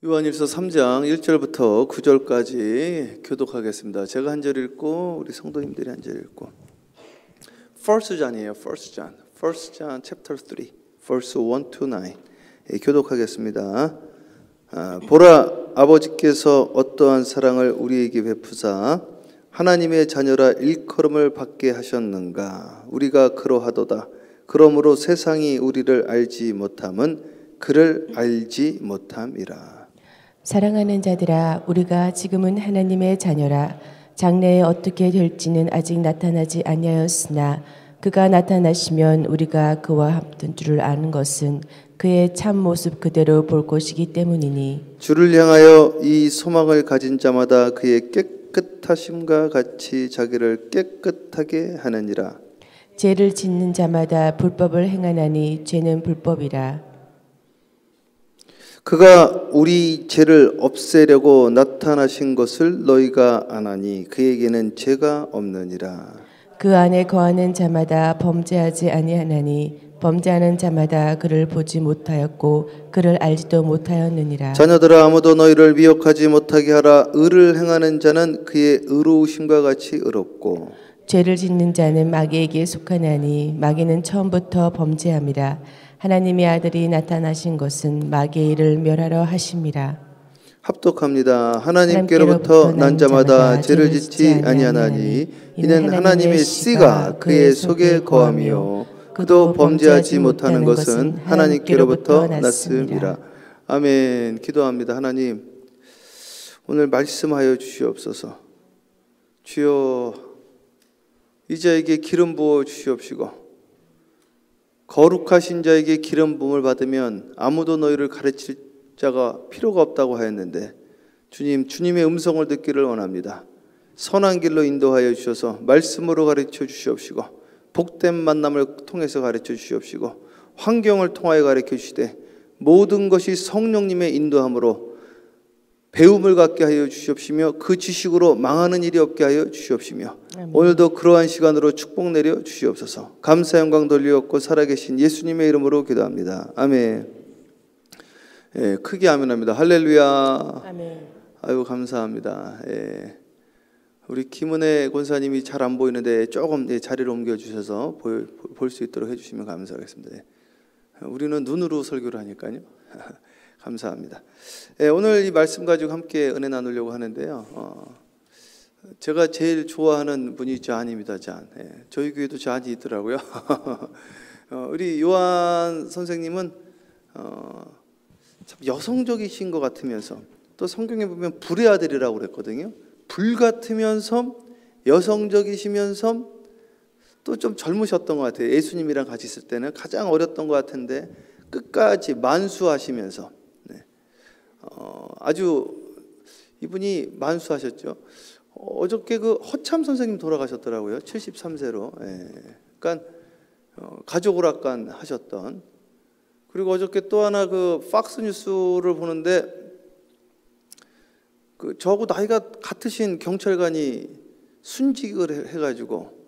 요한일서 3장 1절부터 9절까지 교독하겠습니다. 제가 한 절 읽고 우리 성도님들이 한 절 읽고. First John이에요. First John. First John chapter 3, verse 1 to 9. 교독하겠습니다. 보라, 아버지께서 어떠한 사랑을 우리에게 베푸사 하나님의 자녀라 일컬음을 받게 하셨는가. 우리가 그러하도다. 그러므로 세상이 우리를 알지 못함은 그를 알지 못함이라. 사랑하는 자들아, 우리가 지금은 하나님의 자녀라. 장래에 어떻게 될지는 아직 나타나지 아니하였으나 그가 나타나시면 우리가 그와 합된 줄을 아는 것은 그의 참 모습 그대로 볼 것이기 때문이니, 주를 향하여 이 소망을 가진 자마다 그의 깨끗하심과 같이 자기를 깨끗하게 하느니라. 죄를 짓는 자마다 불법을 행하나니 죄는 불법이라. 그가 우리 죄를 없애려고 나타나신 것을 너희가 아나니 그에게는 죄가 없느니라. 그 안에 거하는 자마다 범죄하지 아니하나니 범죄하는 자마다 그를 보지 못하였고 그를 알지도 못하였느니라. 자녀들아, 아무도 너희를 미혹하지 못하게 하라. 의를 행하는 자는 그의 의로우심과 같이 의롭고 죄를 짓는 자는 마귀에게 속하나니 마귀는 처음부터 범죄함이라. 하나님의 아들이 나타나신 것은 마귀의 일을 멸하러 하심이라. 합독합니다. 하나님께로부터 난 자마다 죄를 짓지 아니하나니 이는 하나님의 씨가 그의 속에 거함이요 그도 범죄하지 못하는 것은 하나님께로부터 났음이라. 아멘. 기도합니다. 하나님, 오늘 말씀하여 주시옵소서. 주여, 이 자에게 기름 부어 주시옵시고 거룩하신 자에게 기름 부음을 받으면 아무도 너희를 가르칠 자가 필요가 없다고 하였는데, 주님, 주님의 음성을 듣기를 원합니다. 선한 길로 인도하여 주셔서 말씀으로 가르쳐 주시옵시고 복된 만남을 통해서 가르쳐 주시옵시고 환경을 통하여 가르쳐 주시되 모든 것이 성령님의 인도함으로 배움을 갖게 하여 주시옵시며 그 지식으로 망하는 일이 없게 하여 주시옵시며 아멘. 오늘도 그러한 시간으로 축복 내려 주시옵소서. 감사 영광 돌리옵고 살아계신 예수님의 이름으로 기도합니다. 아멘. 예, 크게 아멘합니다. 할렐루야. 아멘. 아유, 감사합니다. 예. 우리 김은혜 권사님이 잘 안 보이는데 조금 자리를 옮겨 주셔서 볼 수 있도록 해주시면 감사하겠습니다. 예. 우리는 눈으로 설교를 하니까요. 감사합니다. 예, 오늘 이 말씀 가지고 함께 은혜 나누려고 하는데요. 제가 제일 좋아하는 분이 잔입니다. 잔. 예, 저희 교회도 잔이 있더라고요. 우리 요한 선생님은 참 여성적이신 것 같으면서 또 성경에 보면 불의 아들이라고 그랬거든요. 불 같으면서 여성적이시면서 또 좀 젊으셨던 것 같아요. 예수님이랑 같이 있을 때는 가장 어렸던 것 같은데 끝까지 만수하시면서 아주 이분이 만수하셨죠. 어저께 그 허참 선생님 돌아가셨더라고요. 73세로. 예. 그러니까 가족 오락관 하셨던. 그리고 어저께 또 하나 그 팍스 뉴스를 보는데 그 저하고 나이가 같으신 경찰관이 순직을 해가지고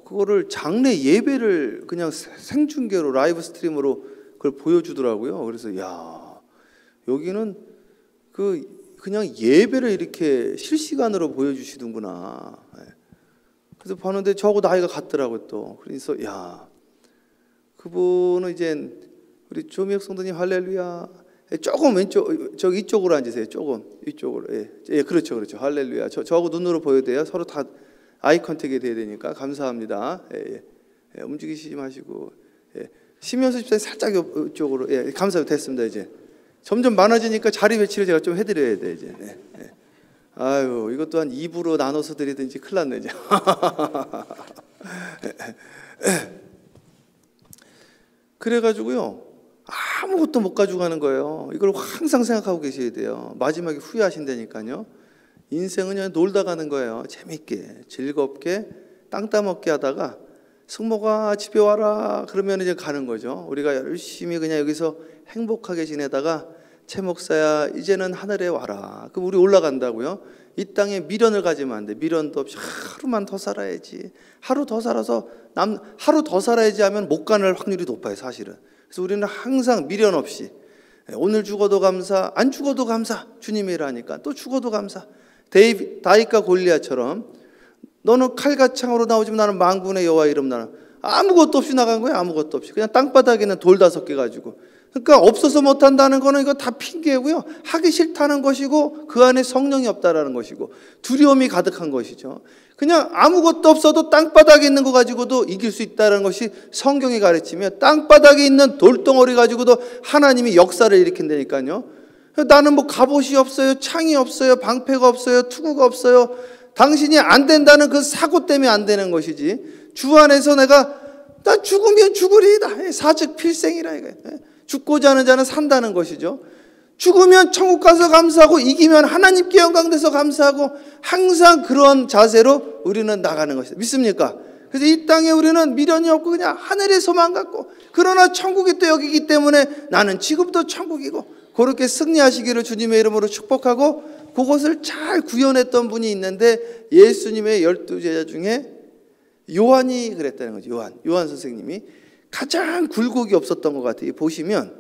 그거를 장례 예배를 그냥 생중계로 라이브 스트림으로 그걸 보여주더라고요. 그래서 야, 여기는 그냥 예배를 이렇게 실시간으로 보여주시는구나. 그래서 봤는데 저하고 나이가 같더라고요 또. 그래서 야, 그분은 이제 우리 조미혁 성도님 할렐루야. 조금 왼쪽 저기 이쪽으로 앉으세요. 조금 이쪽으로. 예, 그렇죠. 할렐루야. 저하고 눈으로 보여야 돼요. 서로 다 아이 컨택이 돼야 되니까 감사합니다. 예. 움직이시지 마시고. 예. 심현수 집사님 살짝 이쪽으로. 예, 감사합니다. 됐습니다. 이제 점점 많아지니까 자리 배치를 제가 좀 해드려야 돼 이제. 예. 아유, 이것도 한 2부로 나눠서 드리든지 큰일 났네 이제. 그래가지고요. 아무것도 못 가지고 가는 거예요. 이걸 항상 생각하고 계셔야 돼요. 마지막에 후회하신다니까요. 인생은 그냥 놀다 가는 거예요. 재밌게, 즐겁게, 땅 따먹게 하다가 승모가 집에 와라 그러면 이제 가는 거죠. 우리가 열심히 그냥 여기서 행복하게 지내다가 최 목사야 이제는 하늘에 와라. 그럼 우리 올라간다고요. 이 땅에 미련을 가지면 안 돼. 미련도 없이 하루만 더 살아야지. 하루 더 살아서 하루 더 살아야지 하면 못 가는 확률이 높아요, 사실은. 그래서 우리는 항상 미련 없이 오늘 죽어도 감사, 안 죽어도 감사. 주님이라니까 또 죽어도 감사. 다윗과 골리앗처럼 너는 칼과 창으로 나오지만 나는 만군의 여호와 이름 나는 아무것도 없이 나간 거야. 아무것도 없이 그냥 땅바닥에 있는 돌 5개 가지고. 그러니까 없어서 못한다는 거는 이거 다 핑계고요. 하기 싫다는 것이고 그 안에 성령이 없다라는 것이고 두려움이 가득한 것이죠. 그냥 아무것도 없어도 땅바닥에 있는 거 가지고도 이길 수 있다는 것이 성경이 가르치며 땅바닥에 있는 돌덩어리 가지고도 하나님이 역사를 일으킨다니까요. 나는 뭐 갑옷이 없어요. 창이 없어요. 방패가 없어요. 투구가 없어요. 당신이 안 된다는 그 사고 때문에 안 되는 것이지. 주 안에서 나 죽으면 죽으리이다. 사즉 필생이라 이거예요. 죽고자 하는 자는 산다는 것이죠. 죽으면 천국 가서 감사하고 이기면 하나님께 영광돼서 감사하고 항상 그런 자세로 우리는 나가는 것이다. 믿습니까? 그래서 이 땅에 우리는 미련이 없고 그냥 하늘의 소망 갖고 그러나 천국이 또 여기기 때문에 나는 지금도 천국이고 그렇게 승리하시기를 주님의 이름으로 축복하고 그것을 잘 구현했던 분이 있는데 예수님의 12제자 중에 요한이 그랬다는 거죠. 요한 선생님이 가장 굴곡이 없었던 것 같아요. 보시면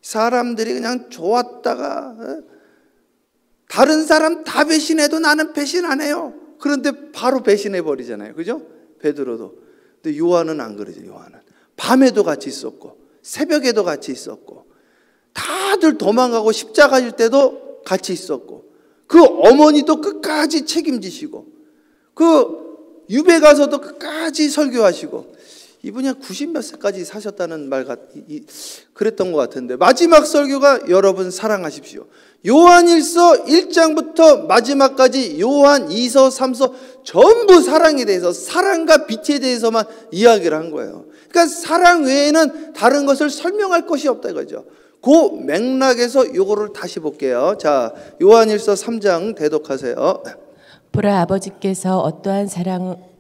사람들이 그냥 좋았다가 다른 사람 다 배신해도 나는 배신 안 해요. 그런데 바로 배신해 버리잖아요. 그죠? 베드로도. 근데 요한은 안 그러죠. 요한은 밤에도 같이 있었고 새벽에도 같이 있었고 다들 도망가고 십자가 질 때도 같이 있었고 그 어머니도 끝까지 책임지시고 그 유배 가서도 끝까지 설교하시고 이분이 한 90몇 세까지 사셨다는 그랬던 것 같은데 마지막 설교가 여러분 사랑하십시오. 요한일서 1장부터 마지막까지 요한 2서 3서 전부 사랑에 대해서 사랑과 빛에 대해서만 이야기를 한 거예요. 그러니까 사랑 외에는 다른 것을 설명할 것이 없다 이거죠. 그 맥락에서 요거를 다시 볼게요. 자, 요한일서 3장 대독하세요. 보라 아버지께서 어떠한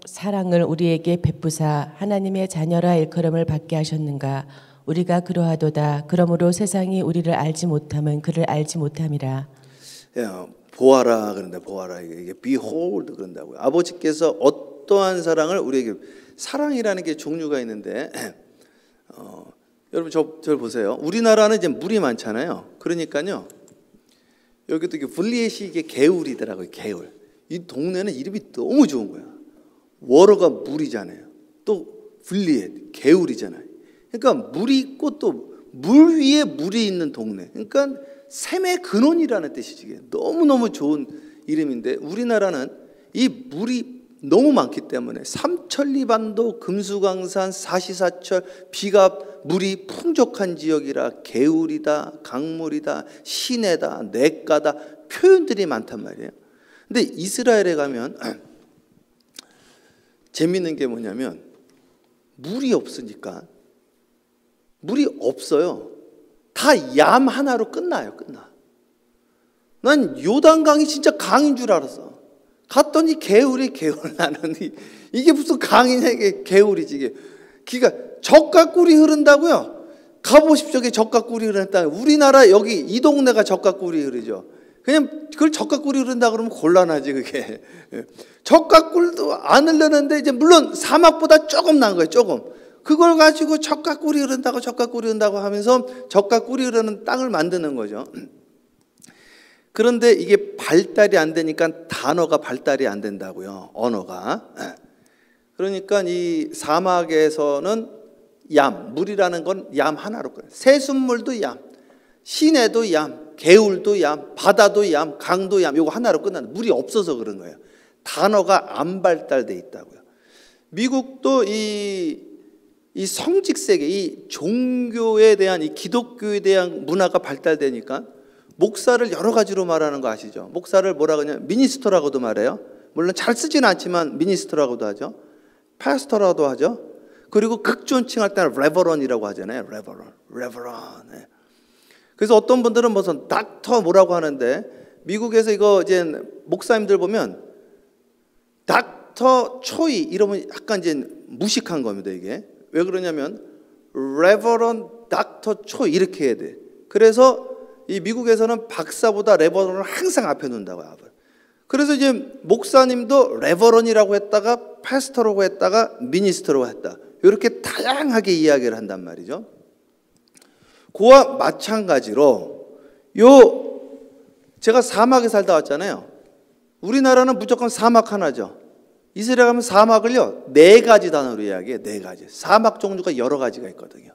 사랑을 우리에게 베푸사 하나님의 자녀라 일컬음을 받게 하셨는가. 우리가 그러하도다. 그러므로 세상이 우리를 알지 못함은 그를 알지 못함이라. 보아라 그런다. 보아라 이게 behold 그런다고요. 아버지께서 어떠한 사랑을 우리에게 사랑이라는 게 종류가 있는데 여러분 저를 보세요. 우리나라는 이제 물이 많잖아요. 그러니까요. 여기도 이게 블리엣이 이게 개울이더라고요. 개울. 이 동네는 이름이 너무 좋은 거야. 워러가 물이잖아요. 또 블리엣 개울이잖아요. 그러니까 물이 있고 또 물 위에 물이 있는 동네. 그러니까 샘의 근원이라는 뜻이지. 이게 너무너무 좋은 이름인데 우리나라는 이 물이 너무 많기 때문에 삼천리반도 금수강산 사시사철 비가 물이 풍족한 지역이라 개울이다 강물이다 시내다 냇가다 표현들이 많단 말이에요. 근데 이스라엘에 가면 재밌는 게 뭐냐면 물이 없으니까 물이 없어요. 다 얌 하나로 끝나요. 난 요단강이 진짜 강인 줄 알았어. 갔더니 개울이 개울. 나는 이게 무슨 강이냐 이게 개울이지 이게. 그러니까 젖과 꿀이 흐른다고요. 가보십시오. 젖과 꿀이 흐른다. 우리나라 여기 이 동네가 젖과 꿀이 흐르죠. 그냥 그걸 젖과 꿀이 흐른다 그러면 곤란하지 그게. 젖과 꿀도 안 흐르는데 이제 물론 사막보다 조금 난 거예요. 조금. 그걸 가지고 젖과 꿀이 흐른다고 하면서 젖과 꿀이 흐르는 땅을 만드는 거죠. 그런데 이게 발달이 안 되니까 단어가 발달이 안 된다고요. 언어가. 그러니까 이 사막에서는 얌, 물이라는 건 얌 하나로 끝나요. 새순물도 얌, 시내도 얌, 개울도 얌, 바다도 얌, 강도 얌, 이거 하나로 끝나는 물이 없어서 그런 거예요. 단어가 안 발달돼 있다고요. 미국도 이 성직 세계, 이 종교에 대한 이 기독교에 대한 문화가 발달되니까 목사를 여러 가지로 말하는 거 아시죠? 목사를 뭐라 그러냐? 미니스터라고도 말해요. 물론 잘 쓰지는 않지만 미니스터라고도 하죠. 파스터라고도 하죠. 그리고 극존칭할 때는 레버런이라고 하잖아요. 레버런. 네. 그래서 어떤 분들은 무슨 닥터 뭐라고 하는데 미국에서 이거 이제 목사님들 보면 닥터 초이 이러면 약간 이제 무식한 겁니다. 이게 왜 그러냐면 레버런 닥터 초이 이렇게 해야 돼. 그래서 이 미국에서는 박사보다 레버런을 항상 앞에 놓는다고요. 그래서 이제 목사님도 레버런이라고 했다가 파스터라고 했다가 미니스터라고 했다. 이렇게 다양하게 이야기를 한단 말이죠. 그와 마찬가지로 제가 사막에 살다 왔잖아요. 우리나라는 무조건 사막 하나죠. 이스라엘 가면 사막을요 4가지 단어로 이야기해요. 4가지. 사막 종류가 여러 가지가 있거든요.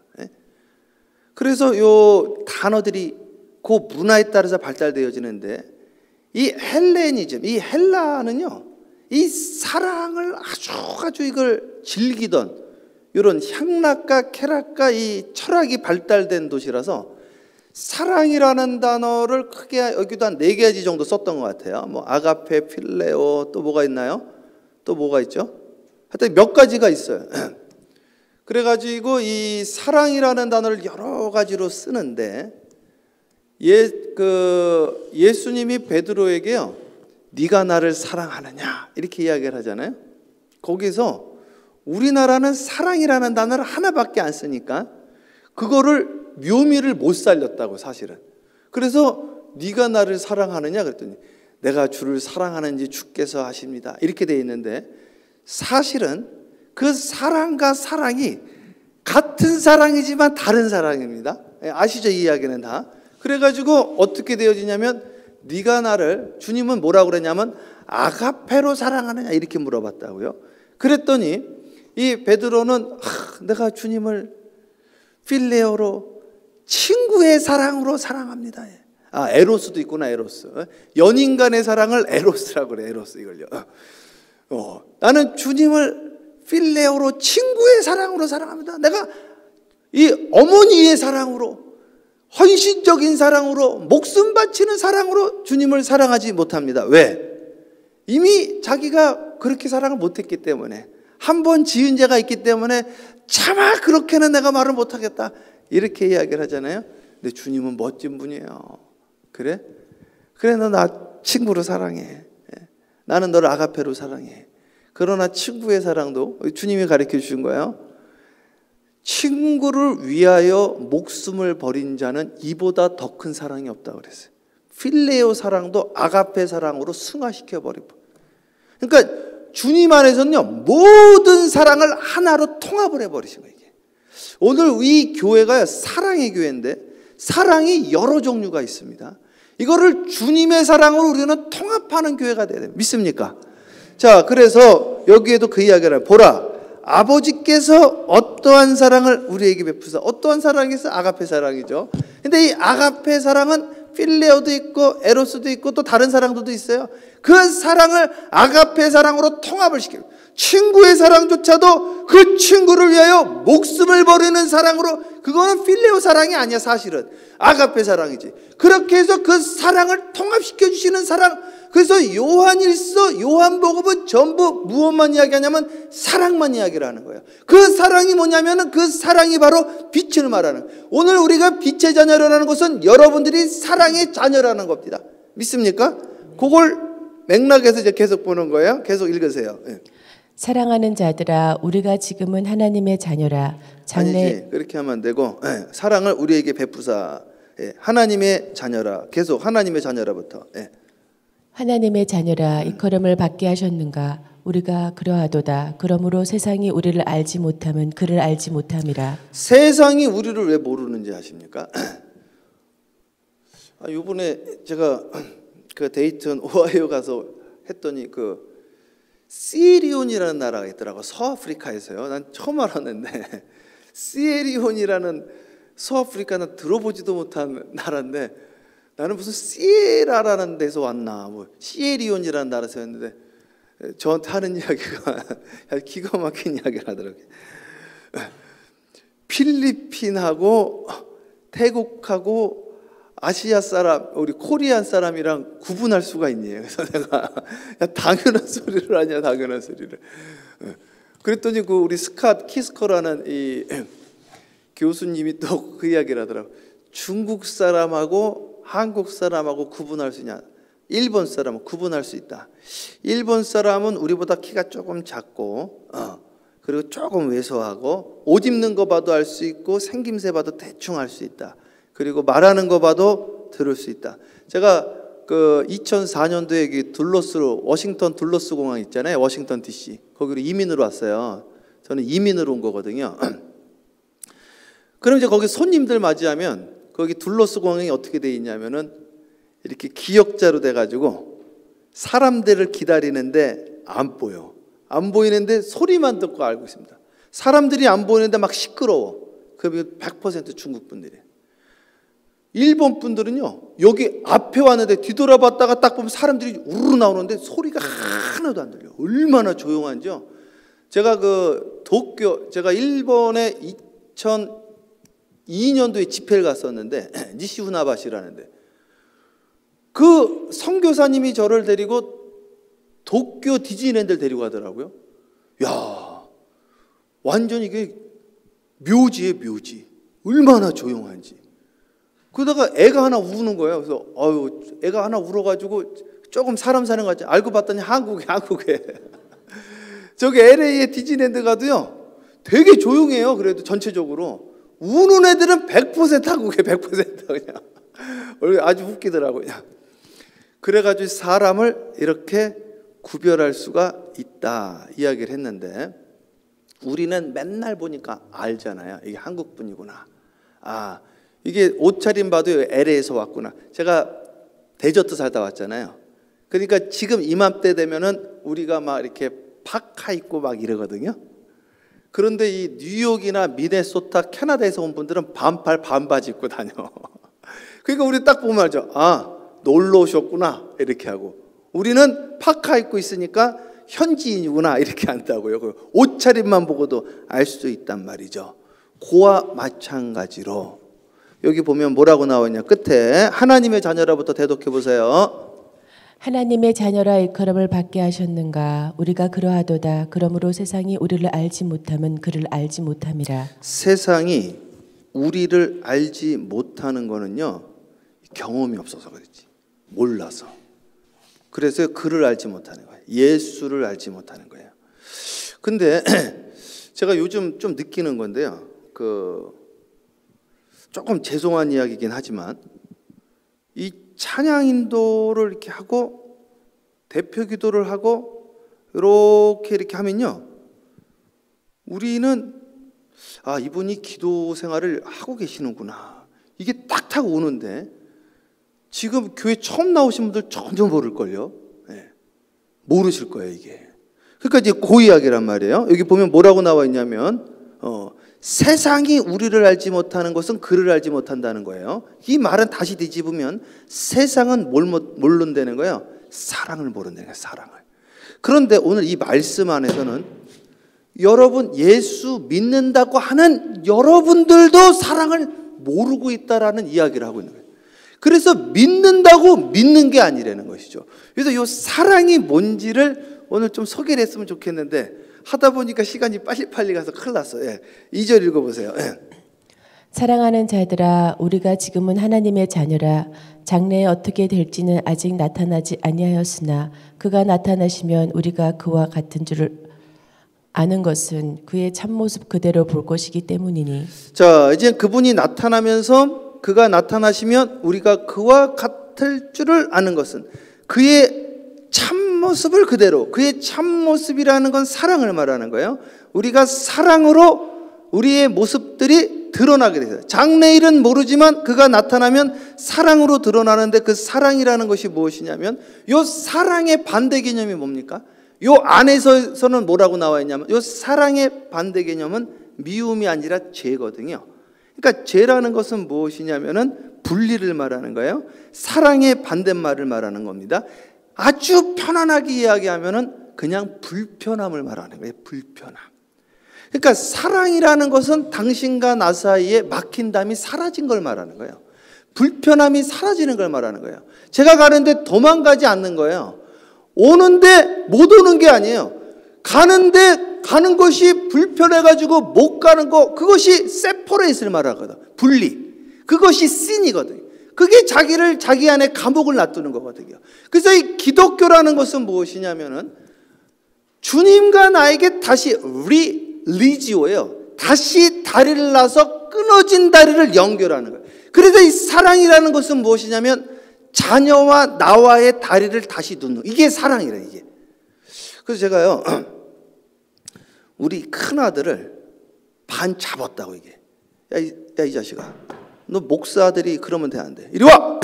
그래서 요 단어들이 그 문화에 따라서 발달되어지는데, 이 헬레니즘, 이 헬라는요 이 사랑을 아주 이걸 즐기던 이런 향락과 쾌락과 이 철학이 발달된 도시라서 사랑이라는 단어를 크게 여기도 한 4가지 정도 썼던 것 같아요. 뭐 아가페, 필레오, 또 뭐가 있나요? 또 뭐가 있죠? 하여튼 몇 가지가 있어요. 그래가지고 이 사랑이라는 단어를 여러 가지로 쓰는데, 예수님이 베드로에게요 네가 나를 사랑하느냐 이렇게 이야기를 하잖아요. 거기서 우리나라는 사랑이라는 단어를 하나밖에 안 쓰니까 그거를 묘미를 못 살렸다고 사실은. 그래서 네가 나를 사랑하느냐 그랬더니 내가 주를 사랑하는지 주께서 아십니다 이렇게 돼 있는데, 사실은 그 사랑과 사랑이 같은 사랑이지만 다른 사랑입니다. 아시죠? 이 이야기는 다. 그래가지고 어떻게 되어지냐면, 네가 나를, 주님은 뭐라고 그랬냐면 아가페로 사랑하느냐 이렇게 물어봤다고요. 그랬더니 이 베드로는 내가 주님을 필레오로, 친구의 사랑으로 사랑합니다. 에로스도 있구나. 에로스. 연인 간의 사랑을 에로스라고 그래. 에로스 이걸요. 나는 주님을 필레오로, 친구의 사랑으로 사랑합니다. 내가 이 어머니의 사랑으로, 헌신적인 사랑으로, 목숨 바치는 사랑으로 주님을 사랑하지 못합니다. 왜? 이미 자기가 그렇게 사랑을 못했기 때문에, 한 번 지은 죄가 있기 때문에 차마 그렇게는 내가 말을 못하겠다 이렇게 이야기를 하잖아요. 근데 주님은 멋진 분이에요. 그래? 너 나 친구로 사랑해. 나는 너를 아가페로 사랑해. 그러나 친구의 사랑도 주님이 가르쳐 주신 거예요. 친구를 위하여 목숨을 버린 자는 이보다 더 큰 사랑이 없다고 그랬어요. 필레오 사랑도 아가페 사랑으로 승화시켜 버리고. 그러니까 주님 안에서는요 모든 사랑을 하나로 통합을 해버리신 거예요. 오늘 이 교회가 사랑의 교회인데 사랑이 여러 종류가 있습니다. 이거를 주님의 사랑으로 우리는 통합하는 교회가 돼야 돼요. 믿습니까? 자, 그래서 여기에도 그 이야기를 해요. 보라, 아버지께서 어떠한 사랑을 우리에게 베푸사. 어떠한 사랑이 있어? 아가페 사랑이죠. 근데 이 아가페 사랑은 필레오도 있고 에로스도 있고 또 다른 사랑도 있어요. 그 사랑을 아가페 사랑으로 통합을 시켜요. 친구의 사랑조차도 그 친구를 위하여 목숨을 버리는 사랑으로, 그거는 필레오 사랑이 아니야. 사실은 아가페 사랑이지. 그렇게 해서 그 사랑을 통합시켜 주시는 사랑. 그래서 요한일서, 요한복음은 전부 무엇만 이야기하냐면 사랑만 이야기를 하는 거예요. 그 사랑이 뭐냐면은 그 사랑이 바로 빛을 말하는 거예요. 오늘 우리가 빛의 자녀라는 것은 여러분들이 사랑의 자녀라는 겁니다. 믿습니까? 그걸 맥락에서 이제 계속 보는 거예요. 계속 읽으세요. 사랑하는 자들아, 우리가 지금은 하나님의 자녀라. 아니지, 그렇게 하면 안 되고, 사랑을 우리에게 베푸사. 하나님의 자녀라. 계속 하나님의 자녀라부터. 하나님의 자녀라, 이커름을 받게 하셨는가? 우리가 그러하도다. 그러므로 세상이 우리를 알지 못함은 그를 알지 못함이라. 세상이 우리를 왜 모르는지 아십니까? 이번에 제가 그 데이튼 오하이오 가서 했더니 그 시에리온이라는 나라가 있더라고. 서아프리카에서요. 난 처음 알았는데 시에리온이라는, 서아프리카는 들어보지도 못한 나라인데 나는 무슨 시에라라는 데서 왔나, 뭐 시에리온이라는 나라에서 했는데 저한테 하는 이야기가 기가 막힌 이야기를 하더라고요. 필리핀하고 태국하고 아시아 사람, 우리 코리안 사람이랑 구분할 수가 있니? 그래서 내가 당연한 소리를 하냐, 당연한 소리를. 그랬더니 그 우리 스캇 키스커라는 이 교수님이 또 그 이야기를 하더라고. 중국 사람하고 한국 사람하고 구분할 수 있냐? 일본 사람은 구분할 수 있다. 일본 사람은 우리보다 키가 조금 작고, 그리고 조금 왜소하고, 옷 입는 거 봐도 알 수 있고, 생김새 봐도 대충 알 수 있다. 그리고 말하는 거 봐도 들을 수 있다. 제가 그 2004년도에 여기 둘러스로, 워싱턴 둘러스 공항 있잖아요. 워싱턴 DC. 거기로 이민으로 왔어요. 저는 이민으로 온 거거든요. 그럼 이제 거기 손님들 맞이하면 거기 둘러스 공항이 어떻게 돼 있냐면은 이렇게 기역자로 돼가지고 사람들을 기다리는데 안 보여. 안 보이는데 소리만 듣고 알고 있습니다. 사람들이 안 보이는데 막 시끄러워. 그러면 100% 중국 분들이에요. 일본 분들은요, 여기 앞에 왔는데 뒤돌아봤다가 딱 보면 사람들이 우르르 나오는데 소리가 하나도 안 들려요. 얼마나 조용한지요. 제가 제가 일본에 2002년도에 집회를 갔었는데, 니시후나바시라는데, 그 선교사님이 저를 데리고 도쿄 디즈니랜드를 데리고 가더라고요. 야, 완전 이게 묘지예요, 묘지. 얼마나 조용한지. 그러다가 애가 하나 우는 거예요. 그래서 애가 하나 울어가지고 조금 사람 사는 것 같지. 알고 봤더니 한국에 저기 LA의 디즈니랜드 가도요 되게 조용해요. 그래도 전체적으로 우는 애들은 100% 한국에 100% 그냥 아주 웃기더라고요. 그래가지고 사람을 이렇게 구별할 수가 있다 이야기를 했는데, 우리는 맨날 보니까 알잖아요. 이게 한국 분이구나. 아, 이게 옷차림 봐도 LA에서 왔구나. 제가 데저트 살다 왔잖아요. 그러니까 지금 이맘때 되면은 우리가 막 이렇게 파카 입고 막 이러거든요. 그런데 이 뉴욕이나 미네소타, 캐나다에서 온 분들은 반팔 반바지 입고 다녀. 그러니까 우리 딱 보면 알죠. 아, 놀러 오셨구나 이렇게 하고, 우리는 파카 입고 있으니까 현지인이구나 이렇게 한다고요. 옷차림만 보고도 알 수 있단 말이죠. 그와 마찬가지로 여기 보면 뭐라고 나오냐, 끝에 하나님의 자녀라부터 대독해 보세요. 하나님의 자녀라 일컬음을 받게 하셨는가. 우리가 그러하도다. 그러므로 세상이 우리를 알지 못함은 그를 알지 못함이라. 세상이 우리를 알지 못하는 거는요, 경험이 없어서 그렇지, 몰라서. 그래서 그를 알지 못하는 거예요. 예수를 알지 못하는 거예요. 근데 제가 요즘 좀 느끼는 건데요, 조금 죄송한 이야기이긴 하지만, 이 찬양 인도를 이렇게 하고 대표 기도를 하고 이렇게 하면요, 우리는 아, 이분이 기도 생활을 하고 계시는구나, 이게 딱 타고 오는데, 지금 교회 처음 나오신 분들 전혀 모를걸요. 네. 모르실 거예요 이게. 그러니까 이제 그 이야기란 말이에요. 여기 보면 뭐라고 나와 있냐면 세상이 우리를 알지 못하는 것은 그를 알지 못한다는 거예요. 이 말은 다시 뒤집으면 세상은 뭘 모른다는 거예요? 사랑을 모른다는 거예요. 사랑을. 그런데 오늘 이 말씀 안에서는 여러분, 예수 믿는다고 하는 여러분들도 사랑을 모르고 있다라는 이야기를 하고 있는 거예요. 그래서 믿는다고 믿는 게 아니라는 것이죠. 그래서 이 사랑이 뭔지를 오늘 좀 소개를 했으면 좋겠는데, 하다 보니까 시간이 빨리 가서 큰일 났어요. 예. 2절 읽어보세요. 예. 사랑하는 자들아, 우리가 지금은 하나님의 자녀라. 장래에 어떻게 될지는 아직 나타나지 아니하였으나 그가 나타나시면 우리가 그와 같은 줄을 아는 것은 그의 참모습 그대로 볼 것이기 때문이니. 자, 이제 그분이 나타나면서 그가 나타나시면 우리가 그와 같을 줄을 아는 것은 그의 참모습을 그대로, 그의 참모습이라는 건 사랑을 말하는 거예요. 우리가 사랑으로 우리의 모습들이 드러나게 돼요. 장래일은 모르지만 그가 나타나면 사랑으로 드러나는데, 그 사랑이라는 것이 무엇이냐면, 이 사랑의 반대 개념이 뭡니까? 이 안에서는 뭐라고 나와 있냐면, 이 사랑의 반대 개념은 미움이 아니라 죄거든요. 그러니까 죄라는 것은 무엇이냐면은 분리를 말하는 거예요. 사랑의 반대말을 말하는 겁니다. 아주 편안하게 이야기하면은 그냥 불편함을 말하는 거예요. 불편함. 그러니까 사랑이라는 것은 당신과 나 사이에 막힌 담이 사라진 걸 말하는 거예요. 불편함이 사라지는 걸 말하는 거예요. 제가 가는데 도망가지 않는 거예요. 오는데 못 오는 게 아니에요. 가는데 가는 것이 불편해가지고 못 가는 거, 그것이 세퍼레이트를 말하거든. 분리. 그것이 씬이거든요. 그게 자기 안에 감옥을 놔두는 거거든요. 그래서 이 기독교라는 것은 무엇이냐면은 주님과 나에게 다시 리지오예요. 다시 다리를 놔서 끊어진 다리를 연결하는 거예요. 그래서 이 사랑이라는 것은 무엇이냐면 자녀와 나와의 다리를 다시 놓는, 이게 사랑이라, 이게. 그래서 제가요, 우리 큰 아들을 반 잡았다고, 이게. 야, 야, 이 자식아, 너 목사들이 그러면 돼, 안 돼? 이리 와!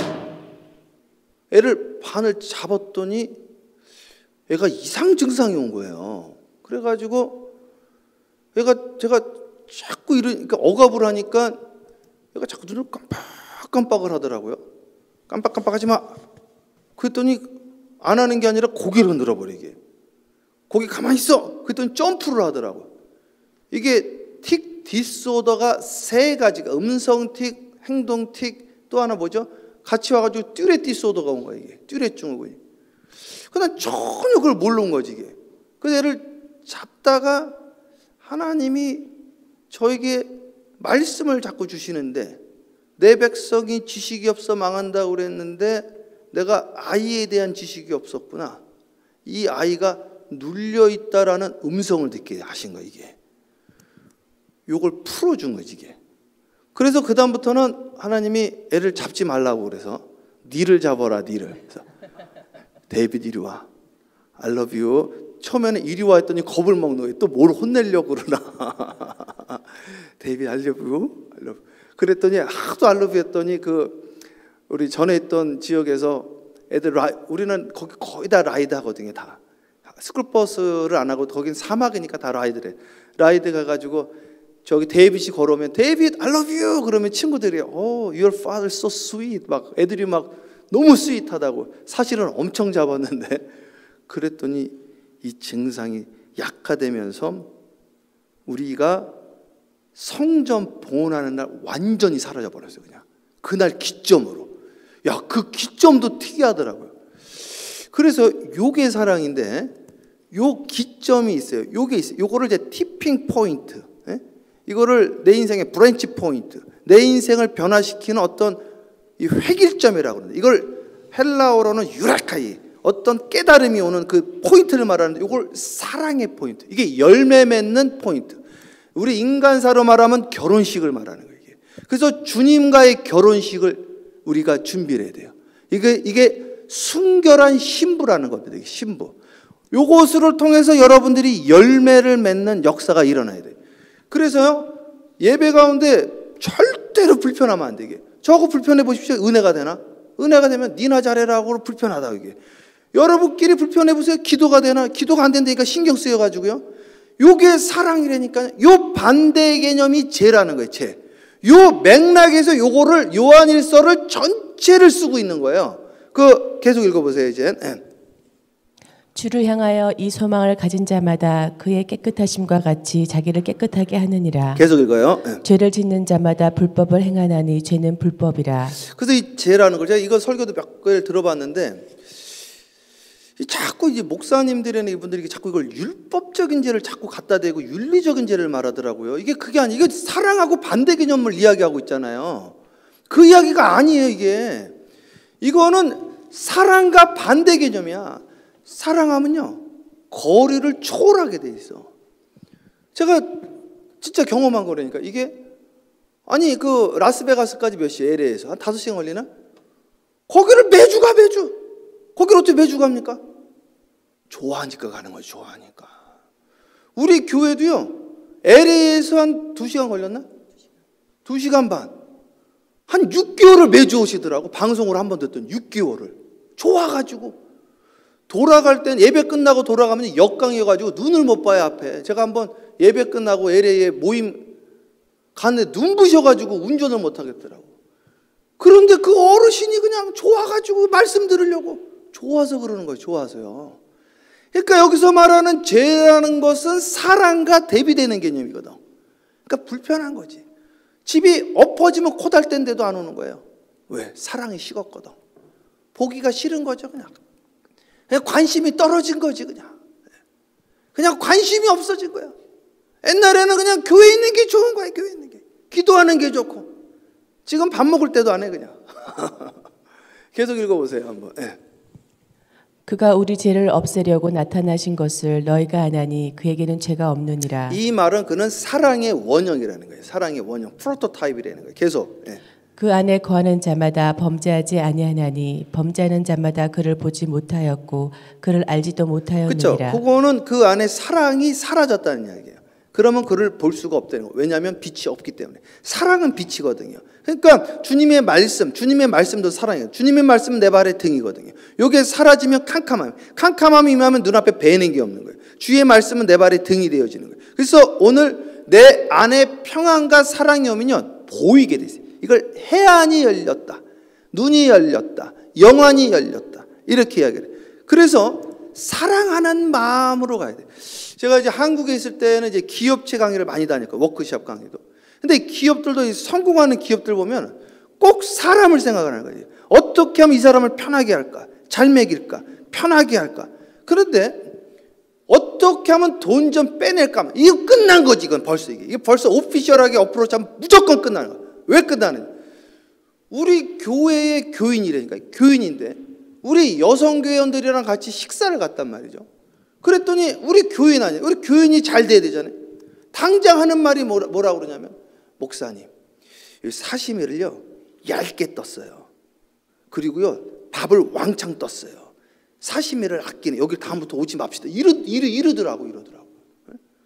애를 반을 잡았더니 애가 이상 증상이 온 거예요. 그래가지고 제가 자꾸 그러니까 억압을 하니까 얘가 자꾸 눈을 깜빡깜빡을 하더라고요. 깜빡깜빡하지 마. 그랬더니 안 하는 게 아니라 고개를 흔들어 버리게. 거기 가만히 있어. 그랬더니 점프를 하더라고요. 이게 틱 디스오더가 세 가지가 음성 틱, 행동 틱, 또 하나 뭐죠? 같이 와가지고 듀렛 디스오더가 온 거예요. 이게 듀렛 증후군이. 그냥 전혀 그걸 모르는 거지 이게. 그래서 얘를 잡다가 하나님이 저에게 말씀을 자꾸 주시는데 내 백성이 지식이 없어 망한다고 그랬는데 내가 아이에 대한 지식이 없었구나. 이 아이가 눌려있다라는 음성을 듣게 하신 거예요 이게. 요걸 풀어준 거지 이게. 그래서 그 다음부터는 하나님이 애를 잡지 말라고 그래서 니를 잡아라 니를. 그래서 데이비드 이리 와. I love you. 처음에는 이리 와 했더니 겁을 먹는 거예요. 또 뭘 혼내려고 그러나. 데이비드 I love you. I love you. 그랬더니 하도 I love you 했더니 우리 전에 있던 지역에서 애들 우리는 거기 거의 다 라이드 하거든요. 다 스쿨버스를 안 하고 거긴 사막이니까 다 라이드래. 라이드 가가지고 저기 데이빗이 걸어오면 데이빗 I love you 그러면 친구들이 your father is so sweet 막 애들이 막 너무 스윗하다고. 사실은 엄청 잡았는데 그랬더니 이 증상이 약화되면서 우리가 성전 봉헌하는 날 완전히 사라져 버렸어요. 그냥 그날 기점으로. 야, 그 기점도 특이하더라고요. 그래서 요게 사랑인데 요 기점이 있어요. 요게 있어요. 요거를 이제 티핑 포인트. 예? 이거를 내 인생의 브랜치 포인트. 내 인생을 변화시키는 어떤 이 획일점이라고 그러는데 이걸 헬라어로는 유라카이 어떤 깨달음이 오는 그 포인트를 말하는데 이걸 사랑의 포인트. 이게 열매 맺는 포인트. 우리 인간사로 말하면 결혼식을 말하는 거예요. 이게. 그래서 주님과의 결혼식을 우리가 준비를 해야 돼요. 이게 순결한 신부라는 겁니다. 이게 신부. 요것을 통해서 여러분들이 열매를 맺는 역사가 일어나야 돼요. 그래서요 예배 가운데 절대로 불편하면 안 되게. 저거 불편해 보십시오. 은혜가 되나? 은혜가 되면 니나 잘해라고 불편하다 이게. 여러분끼리 불편해 보세요. 기도가 되나? 기도가 안 된다니까 신경 쓰여가지고요. 요게 사랑이라니까. 요 반대의 개념이 죄라는 거예요. 죄. 요 맥락에서 요거를 요한일서를 전체를 쓰고 있는 거예요. 계속 읽어보세요 이제. 주를 향하여 이 소망을 가진 자마다 그의 깨끗하심과 같이 자기를 깨끗하게 하느니라. 계속 읽어요. 죄를 짓는 자마다 불법을 행하나니 죄는 불법이라. 그래서 이 죄라는 걸 제가 이거 설교도 몇 개를 들어봤는데 자꾸 이제 목사님들이나 이분들이 자꾸 이걸 율법적인 죄를 자꾸 갖다 대고 윤리적인 죄를 말하더라고요. 그게 아니에요. 이게 사랑하고 반대 개념을 이야기하고 있잖아요. 그 이야기가 아니에요. 이거는 사랑과 반대 개념이야. 사랑하면요 거리를 초월하게 돼 있어. 제가 진짜 경험한 거라니까. 이게 아니 라스베가스까지 몇 시에 LA에서 한 5시간 걸리나? 거기를 매주 가. 거기를 어떻게 매주 갑니까? 좋아하니까 가는 거죠. 좋아하니까. 우리 교회도요 LA에서 한 2시간 걸렸나? 2시간 반. 한 6개월을 매주 오시더라고. 방송을 한번 듣던 6개월을. 좋아가지고. 돌아갈 땐 예배 끝나고 돌아가면 역강이어가지고 눈을 못 봐요 앞에. 제가 한번 예배 끝나고 LA에 모임 갔는데 눈부셔가지고 운전을 못 하겠더라고. 그런데 그 어르신이 그냥 좋아가지고 말씀 들으려고. 좋아서 그러는 거예요. 좋아서요. 그러니까 여기서 말하는 죄라는 것은 사랑과 대비되는 개념이거든. 그러니까 불편한 거지. 집이 엎어지면 코 달 때인데도 안 오는 거예요. 왜? 사랑이 식었거든. 보기가 싫은 거죠. 그냥 관심이 떨어진 거지. 그냥 관심이 없어진 거야. 옛날에는 그냥 교회에 있는 게 좋은 거야. 교회에 있는 게. 기도하는 게 좋고. 지금 밥 먹을 때도 안 해 그냥. 계속 읽어보세요 한번. 그가 우리 죄를 없애려고 나타나신 것을 너희가 아나니 그에게는 죄가 없느니라. 이 말은 그는 사랑의 원형이라는 거예요. 사랑의 원형, 프로토타입이라는 거예요. 계속. 그 안에 거하는 자마다 범죄하지 아니하나니 범죄하는 자마다 그를 보지 못하였고 그를 알지도 못하였느니라. 그렇죠. 그거는 그 안에 사랑이 사라졌다는 이야기예요. 그러면 그를 볼 수가 없다는 거예요. 왜냐하면 빛이 없기 때문에. 사랑은 빛이거든요. 그러니까 주님의 말씀도 사랑이에요. 주님의 말씀은 내 발의 등이거든요. 이게 사라지면 캄캄함이 임하면 눈앞에 배는 게 없는 거예요. 주의 말씀은 내 발의 등이 되어지는 거예요. 그래서 오늘 내 안에 평안과 사랑이 오면 보이게 되세요. 이걸 해안이 열렸다, 눈이 열렸다, 영안이 열렸다, 이렇게 이야기를 해요. 그래서 사랑하는 마음으로 가야 돼요. 제가 이제 한국에 있을 때는 이제 기업체 강의를 많이 다녔고, 워크숍 강의도. 근데 기업들도 성공하는 기업들 보면 꼭 사람을 생각하는 거예요. 어떻게 하면 이 사람을 편하게 할까? 잘 먹일까? 편하게 할까? 그런데 어떻게 하면 돈 좀 빼낼까? 이거 끝난 거지, 이건 벌써 이게 벌써 오피셜하게 어프로치하면 무조건 끝나는 거야. 왜 끝나는? 우리 교회의 교인이라니까, 교인인데 우리 여성교회원들이랑 같이 식사를 갔단 말이죠. 그랬더니 우리 교인 아니에요. 우리 교인이 잘 돼야 되잖아요. 당장 하는 말이 뭐라고 그러냐면, 목사님, 사시미를요 얇게 떴어요. 그리고요 밥을 왕창 떴어요. 사시미를 아끼네. 여기 다음부터 오지 맙시다. 이러더라고.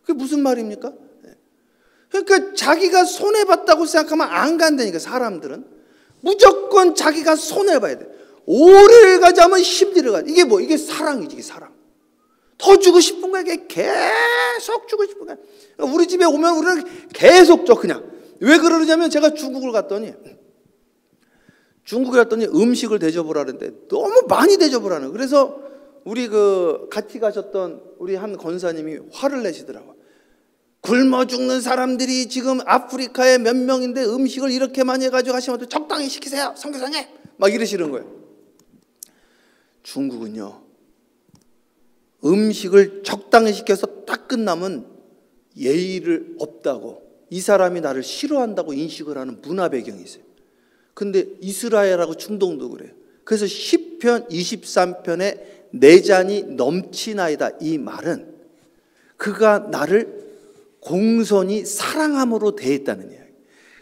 그게 무슨 말입니까? 그러니까 자기가 손해봤다고 생각하면 안 간다니까. 사람들은 무조건 자기가 손해봐야 돼. 오래를 가자면 힘들어 가. 이게 뭐, 이게 사랑이지, 이게 사랑. 더 주고 싶은 거야. 이게 계속 주고 싶은 거야. 그러니까 우리 집에 오면 우리는 계속 줘, 그냥. 왜 그러냐면 제가 중국에 갔더니 음식을 대접을하는데 너무 많이 대접을하는. 그래서 우리 같이 가셨던 우리 한 권사님이 화를 내시더라고. 굶어 죽는 사람들이 지금 아프리카에 몇 명인데 음식을 이렇게 많이 해가지고 하시면 적당히 시키세요, 선교사님, 막 이러시는 거예요. 중국은요, 음식을 적당히 시켜서 딱 끝나면 예의를 없다고, 이 사람이 나를 싫어한다고 인식을 하는 문화 배경이 있어요. 근데 이스라엘하고 중동도 그래요. 그래서 시편 23편에 내 잔이 넘치나이다, 이 말은 그가 나를 공손히 사랑함으로 대했다는 이야기.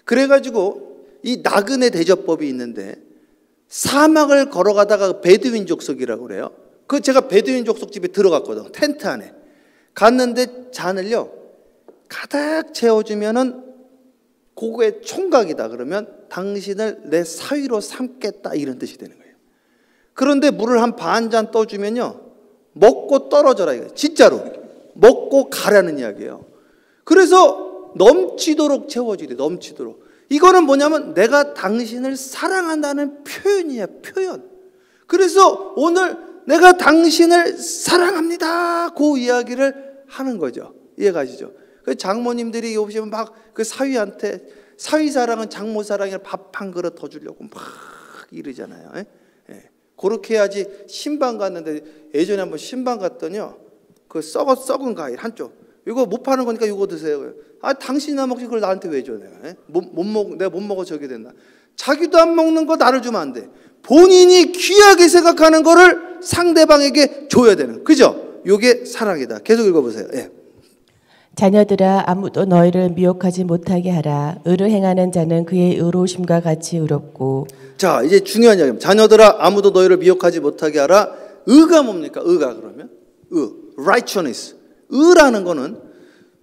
그래가지고 이 나그네 대접법이 있는데, 사막을 걸어가다가 베두인 족속이라고 그래요. 제가 베두인 족속 집에 들어갔거든. 텐트 안에 갔는데 잔을요 가득 채워주면은 그거의 총각이다. 그러면 당신을 내 사위로 삼겠다, 이런 뜻이 되는 거예요. 그런데 물을 한 반 잔 떠주면요 먹고 떨어져라, 이거예요. 진짜로 먹고 가라는 이야기예요. 그래서 넘치도록 채워주래. 넘치도록. 이거는 뭐냐면 내가 당신을 사랑한다는 표현이야, 표현. 그래서 오늘 내가 당신을 사랑합니다, 그 이야기를 하는 거죠. 이해가시죠? 그 장모님들이 오시면 막 그 사위한테, 사위 사랑은 장모 사랑에 밥 한 그릇 더 주려고 막 이러잖아요. 그렇게 해야지. 신방 갔는데, 예전에 한번 신방 갔더니요, 그 썩은 과일 한쪽, 이거 못 파는 거니까 이거 드세요. 아, 당신이나 먹지 그걸 나한테 왜 줘? 내가 내가 못 먹어 저게 된다. 자기도 안 먹는 거 나를 주면 안 돼. 본인이 귀하게 생각하는 거를 상대방에게 줘야 되는, 그죠? 이게 사랑이다. 계속 읽어보세요. 예. 자녀들아, 아무도 너희를 미혹하지 못하게 하라. 의를 행하는 자는 그의 의로우심과 같이 의롭고. 자, 이제 중요한 이야기입니다. 자녀들아, 아무도 너희를 미혹하지 못하게 하라. 의가 뭡니까? 의가 그러면 righteousness. 의라는 거는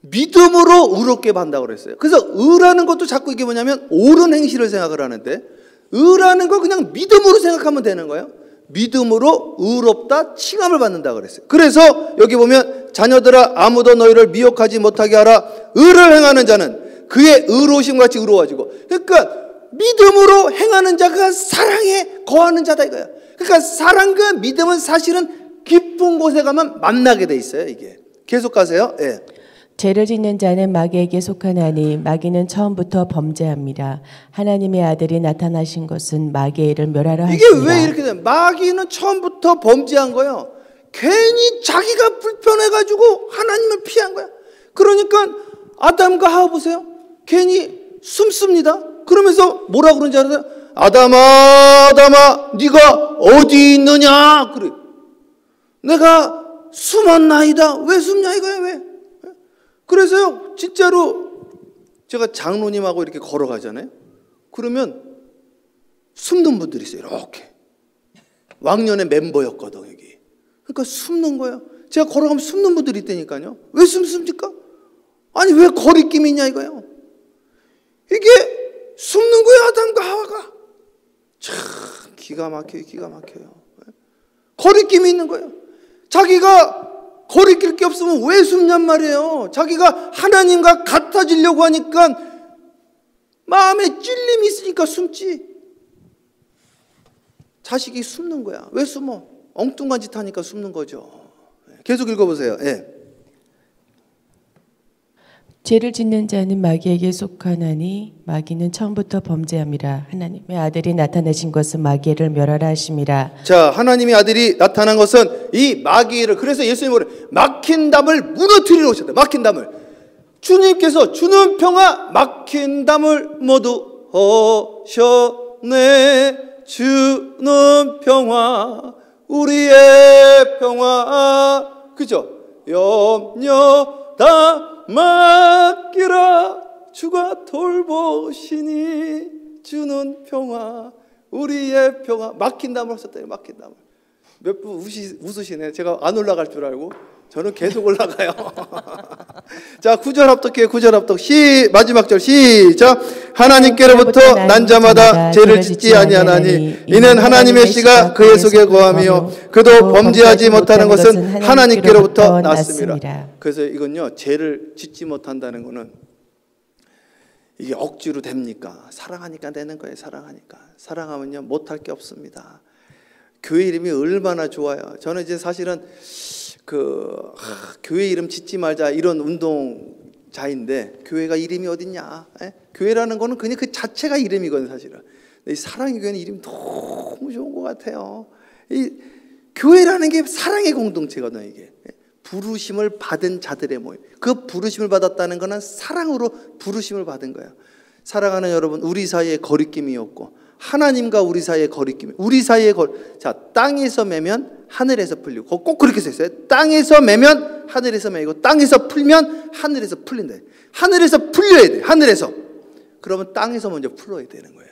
믿음으로 의롭게 반다고 그랬어요. 그래서 의라는 것도 자꾸 이게 뭐냐면 옳은 행실을 생각을 하는데, 의라는 거 그냥 믿음으로 생각하면 되는 거예요. 믿음으로 의롭다 칭함을 받는다 그랬어요. 그래서 여기 보면 자녀들아, 아무도 너희를 미혹하지 못하게 하라. 의를 행하는 자는 그의 의로우심 같이 의로워지고. 그러니까 믿음으로 행하는 자가 사랑에 거하는 자다 이거야. 그러니까 사랑과 믿음은 사실은 깊은 곳에 가면 만나게 돼 있어요. 이게 계속 가세요. 예. 죄를 짓는 자는 마귀에게 속하나니 마귀는 처음부터 범죄합니다. 하나님의 아들이 나타나신 것은 마귀의 일을 멸하려 하십니다. 이게 왜 이렇게 돼? 마귀는 처음부터 범죄한 거예요. 괜히 자기가 불편해가지고 하나님을 피한 거야. 그러니까 아담과 하와 보세요. 괜히 숨습니다. 그러면서 뭐라 그런지 알아요? 아담아, 아담아, 네가 어디 있느냐? 그래. 내가 숨었나이다. 왜 숨냐 이거야, 왜? 그래서요, 진짜로 제가 장로님하고 이렇게 걸어가잖아요. 그러면 숨는 분들이 있어요. 이렇게. 왕년의 멤버였거든, 여기. 그러니까 숨는 거예요. 제가 걸어가면 숨는 분들이 있다니까요. 왜 숨습니까? 아니 왜 거리낌이 있냐 이거예요. 이게 숨는 거예요. 아담과 하와가. 참 기가 막혀요. 기가 막혀요. 거리낌이 있는 거예요. 자기가 거리낄 게 없으면 왜 숨냔 말이에요. 자기가 하나님과 같아지려고 하니까 마음에 찔림이 있으니까 숨지. 자식이 숨는 거야. 왜 숨어? 엉뚱한 짓 하니까 숨는 거죠. 계속 읽어보세요. 예. 죄를 짓는 자는 마귀에게 속하나니 마귀는 처음부터 범죄함이라. 하나님의 아들이 나타나신 것은 마귀를 멸하라 하심이라. 자, 하나님의 아들이 나타난 것은 이 마귀를, 그래서 예수님은 막힌 담을 무너뜨리러 오셨다. 막힌 담을. 주님께서 주는 평화 막힌 담을 모두 허셨네. 주는 평화 우리의 평화. 그죠? 염려 다 맡기라. 주가 돌보시니 주는 평화 우리의 평화. 막힌 담을 하셨다. 막힌 담을. 몇 분 웃으시네. 제가 안 올라갈 줄 알고. 저는 계속 올라가요. 자, 9절 합독해요. 9절 합독. 마지막 절 시작. 하나님께로부터 난 자마다 죄를 짓지 아니하나니 이는 하나님의 씨가 그의 속에 거하며 그도 범죄하지 못하는 것은 하나님께로부터 났습니다. 그래서 이건요, 죄를 짓지 못한다는 거는 이게 억지로 됩니까? 사랑하니까 되는 거예요. 사랑하니까. 사랑하면요 못할 게 없습니다. 교회 이름이 얼마나 좋아요. 저는 이제 사실은 교회 이름 짓지 말자 이런 운동자인데 교회가 이름이 어딨냐? 교회라는 거는 그냥 그 자체가 이름이거든요, 사실은. 이 사랑의 교회는 이름이 너무 좋은 것 같아요. 이 교회라는 게 사랑의 공동체거든요, 이게. 부르심을 받은 자들의 모임. 그 부르심을 받았다는 거는 사랑으로 부르심을 받은 거예요. 사랑하는 여러분, 우리 사이에 거리낌이 없고 하나님과 우리 사이에 거리낌. 우리 사이에 자, 땅에서 매면 하늘에서 풀리고 꼭 그렇게 써 있어요. 땅에서 매면 하늘에서 매고 땅에서 풀면 하늘에서 풀린다. 하늘에서 풀려야 돼. 하늘에서. 그러면 땅에서 먼저 풀어야 되는 거예요.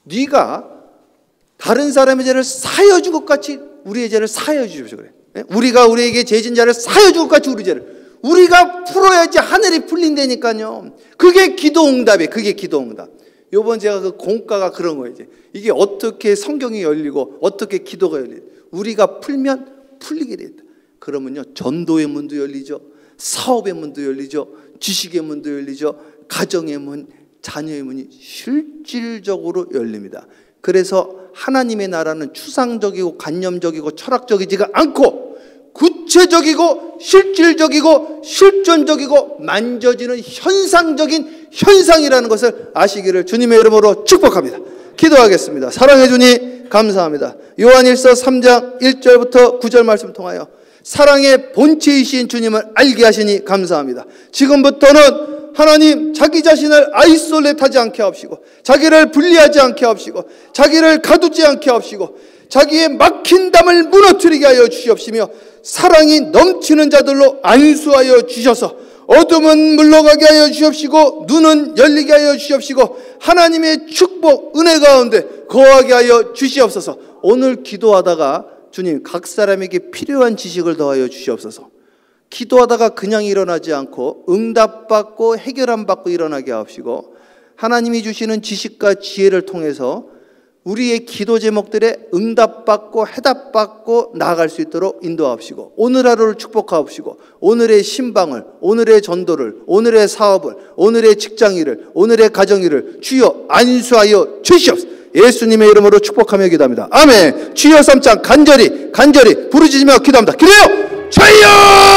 네가 다른 사람의 죄를 사하여 준 것 같이 우리의 죄를 사하여 주십시오. 그래. 우리가 우리에게 죄진 자를 사하여 준 것 같이 우리 죄를 우리가 풀어야지 하늘이 풀린다니까요. 그게 기도 응답이에요. 그게 기도 응답. 요번 제가 그 공과가 그런 거예요. 이게 어떻게 성경이 열리고 어떻게 기도가 열리고 우리가 풀면 풀리게 된다. 그러면요 전도의 문도 열리죠. 사업의 문도 열리죠. 지식의 문도 열리죠. 가정의 문, 자녀의 문이 실질적으로 열립니다. 그래서 하나님의 나라는 추상적이고 관념적이고 철학적이지가 않고 구체적이고 실질적이고 실존적이고 만져지는 현상적인 현상이라는 것을 아시기를 주님의 이름으로 축복합니다. 기도하겠습니다. 사랑해 주니 감사합니다. 요한일서 3장 1절부터 9절 말씀 통하여 사랑의 본체이신 주님을 알게 하시니 감사합니다. 지금부터는 하나님 자기 자신을 아이솔레트하지 않게 하옵시고 자기를 분리하지 않게 하옵시고 자기를 가두지 않게 하옵시고 자기의 막힌 담을 무너뜨리게 하여 주시옵시며 사랑이 넘치는 자들로 안수하여 주셔서 어둠은 물러가게 하여 주시옵시고 눈은 열리게 하여 주시옵시고 하나님의 축복 은혜 가운데 거하게 하여 주시옵소서. 오늘 기도하다가 주님 각 사람에게 필요한 지식을 더하여 주시옵소서. 기도하다가 그냥 일어나지 않고 응답받고 해결함 받고 일어나게 하옵시고 하나님이 주시는 지식과 지혜를 통해서 우리의 기도 제목들에 응답받고 해답받고 나아갈 수 있도록 인도하옵시고 오늘 하루를 축복하옵시고 오늘의 신방을 오늘의 전도를 오늘의 사업을 오늘의 직장일을 오늘의 가정일을 주여 안수하여 주시옵소서. 예수님의 이름으로 축복하며 기도합니다. 아멘. 주여 3장 간절히 부르짖으며 기도합니다. 기도해요. 주여